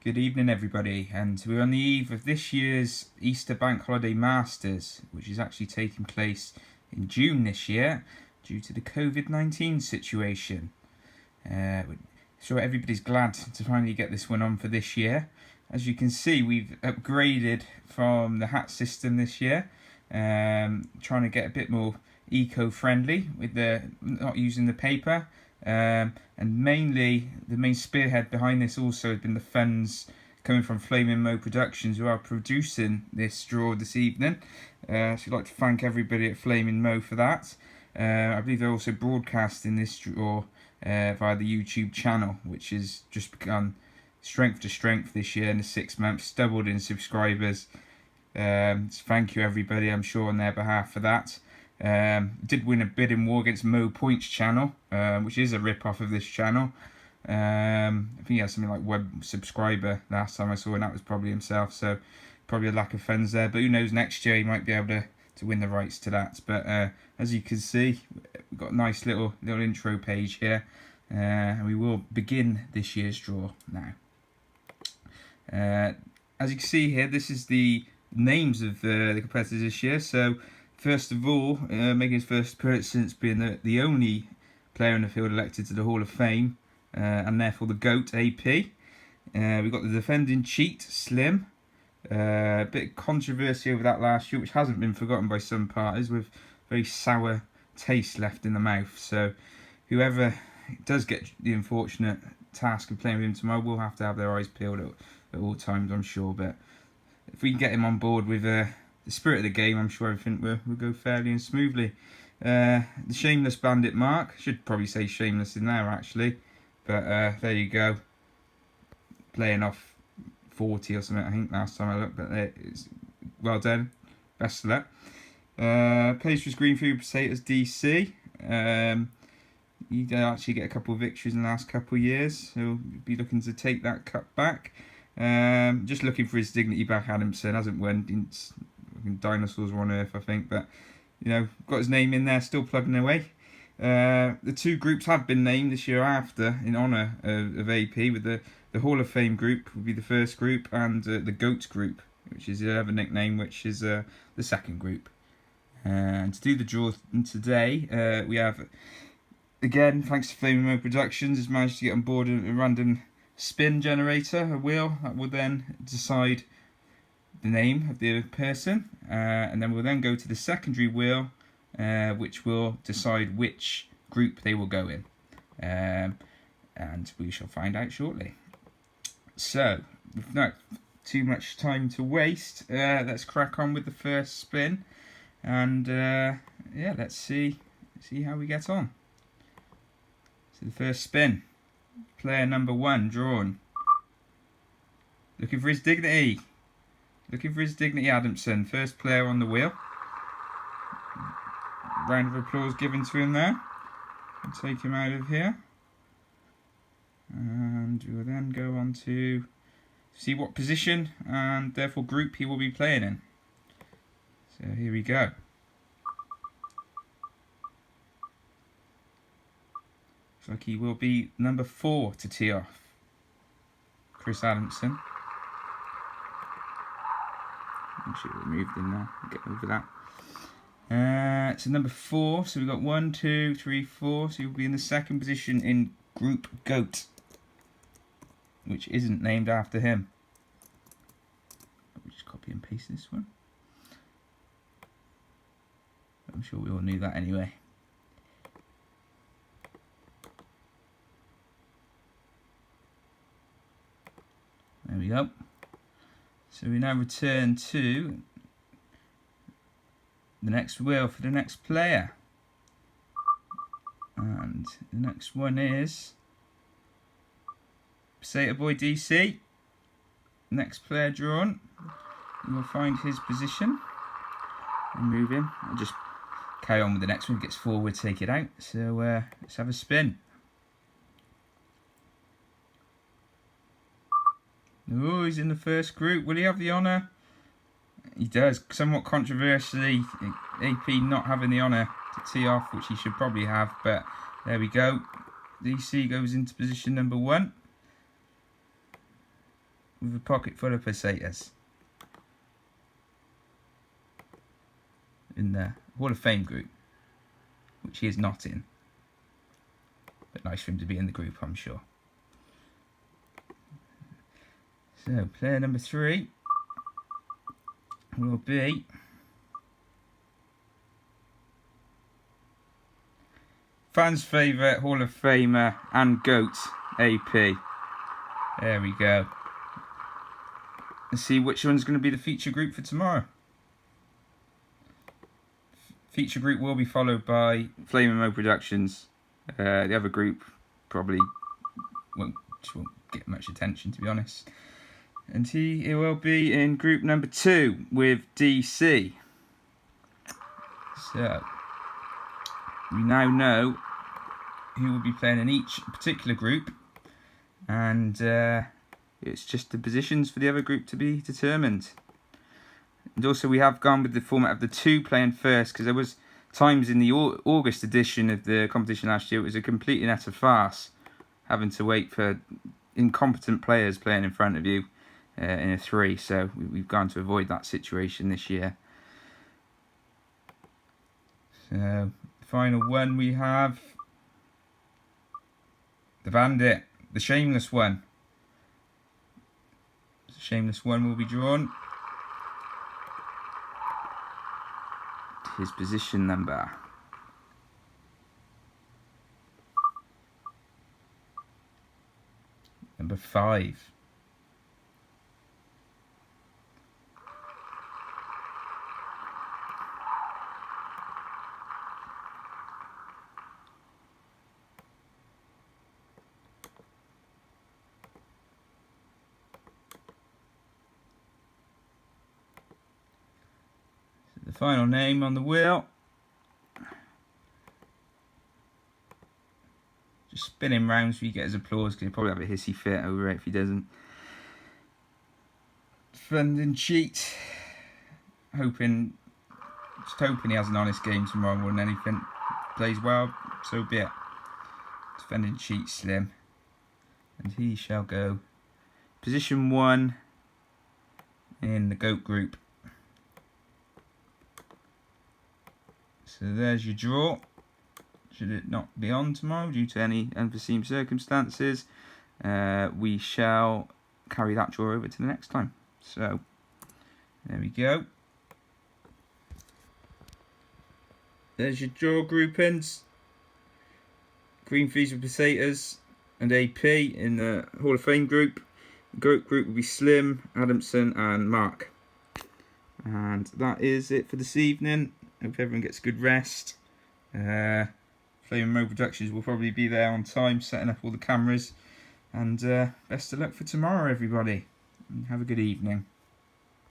Good evening, everybody, and we're on the eve of this year's Easter Bank Holiday Masters, which is actually taking place in June this year due to the COVID-19 situation. So everybody's glad to finally get this one on for this year. As you can see, we've upgraded from the hat system this year, trying to get a bit more eco-friendly with the not using the paper. And mainly, the main spearhead behind this also has been the funds coming from Flaming Mo Productions, who are producing this draw this evening. So I'd like to thank everybody at Flaming Mo for that. I believe they're also broadcasting this draw via the YouTube channel, which has just become strength to strength this year in the 6 months, doubled in subscribers. So thank you everybody, I'm sure, on their behalf for that. Did win a bidding war against Mo Points channel, which is a rip-off of this channel. I think he had something like one subscriber last time I saw, and that was probably himself, so probably a lack of funds there, but who knows, next year he might be able to win the rights to that. But as you can see, we've got a nice little intro page here, and we will begin this year's draw now. As you can see here, this is the names of the competitors this year. So first of all, making his first appearance since being the only player in the field elected to the Hall of Fame, and therefore the GOAT, AP. We've got the defending cheat, Slim. A bit of controversy over that last year, which hasn't been forgotten by some parties, with very sour taste left in the mouth. So whoever does get the unfortunate task of playing with him tomorrow will have to have their eyes peeled at all times, I'm sure. But if we can get him on board with the spirit of the game, I'm sure everything will go fairly and smoothly. The Shameless Bandit Mark, should probably say Shameless in there actually, but there you go. Playing off 40 or something, I think, last time I looked, but it's well done. Best of luck. Plays for his Greenfield Potatoes DC. He did actually get a couple of victories in the last couple of years. He'll be looking to take that cup back. Just looking for his dignity back. Adamson hasn't won. Dinosaurs were on Earth, I think, but you know, got his name in there, still plugging away. The two groups have been named this year after, in honour of AP, with the Hall of Fame group would be the first group, and the GOAT group, which is the other nickname, which is the second group. And to do the draw today, we have, again, thanks to Flaming Mo Productions, has managed to get on board a random spin generator, a wheel that will then decide the name of the person, and then we'll then go to the secondary wheel, which will decide which group they will go in, and we shall find out shortly. So, with not too much time to waste, let's crack on with the first spin, and yeah, let's see how we get on. So the first spin, player number 1 drawn, looking for his dignity. Looking for his dignity, Adamson. First player on the wheel. Round of applause given to him there. I'll take him out of here. And we'll then go on to see what position and therefore group he will be playing in. So here we go. Looks like he will be number 4 to tee off. Chris Adamson. Actually removed him now. Get over that. So number 4. So we've got 1, 2, 3, 4. So you'll be in the second position in Group GOAT, which isn't named after him. Let me just copy and paste this one. I'm sure we all knew that anyway. There we go. So we now return to the next wheel for the next player. And the next one is Potato Boy DC. Next player drawn. You will find his position. Remove him. I'll just carry on with the next one. Gets forward, take it out. So let's have a spin. Oh, he's in the first group. Will he have the honour? He does. Somewhat controversially, AP not having the honour to tee off, which he should probably have, but there we go. DC goes into position number 1. with a pocket full of pesetas in the Hall of Fame group, which he is not in. But nice for him to be in the group, I'm sure. So, player number 3 will be fans' favourite Hall of Famer and GOAT, AP. There we go. Let's see which one's going to be the feature group for tomorrow. Feature group will be followed by Flame Mo Productions. The other group probably won't get much attention, to be honest. And he will be in group number 2 with DC. So, we now know who will be playing in each particular group, and it's just the positions for the other group to be determined. And also we have gone with the format of the 2 playing first, because there was times in the August edition of the competition last year it was a complete and utter farce, having to wait for incompetent players playing in front of you in a 3, so we've gone to avoid that situation this year. So, final one we have the Bandit, the Shameless One. The Shameless One will be drawn. His position number. Number 5. The final name on the wheel. Just spin him round so you get his applause, because he'll probably have a hissy fit over it if he doesn't. Defending cheat. Just hoping he has an honest game tomorrow more than anything. Plays well, so be it. Defending cheat Slim. And he shall go position 1 in the GOAT group. So there's your draw. Should it not be on tomorrow due to any unforeseen circumstances, we shall carry that draw over to the next time. So, there we go. There's your draw groupings. Green Fees with Pesetas and AP in the Hall of Fame group. The GOAT group will be Slim, Adamson and Mark. And that is it for this evening. Hope everyone gets a good rest. Flame Mo Productions will probably be there on time, setting up all the cameras. And best of luck for tomorrow, everybody. And have a good evening.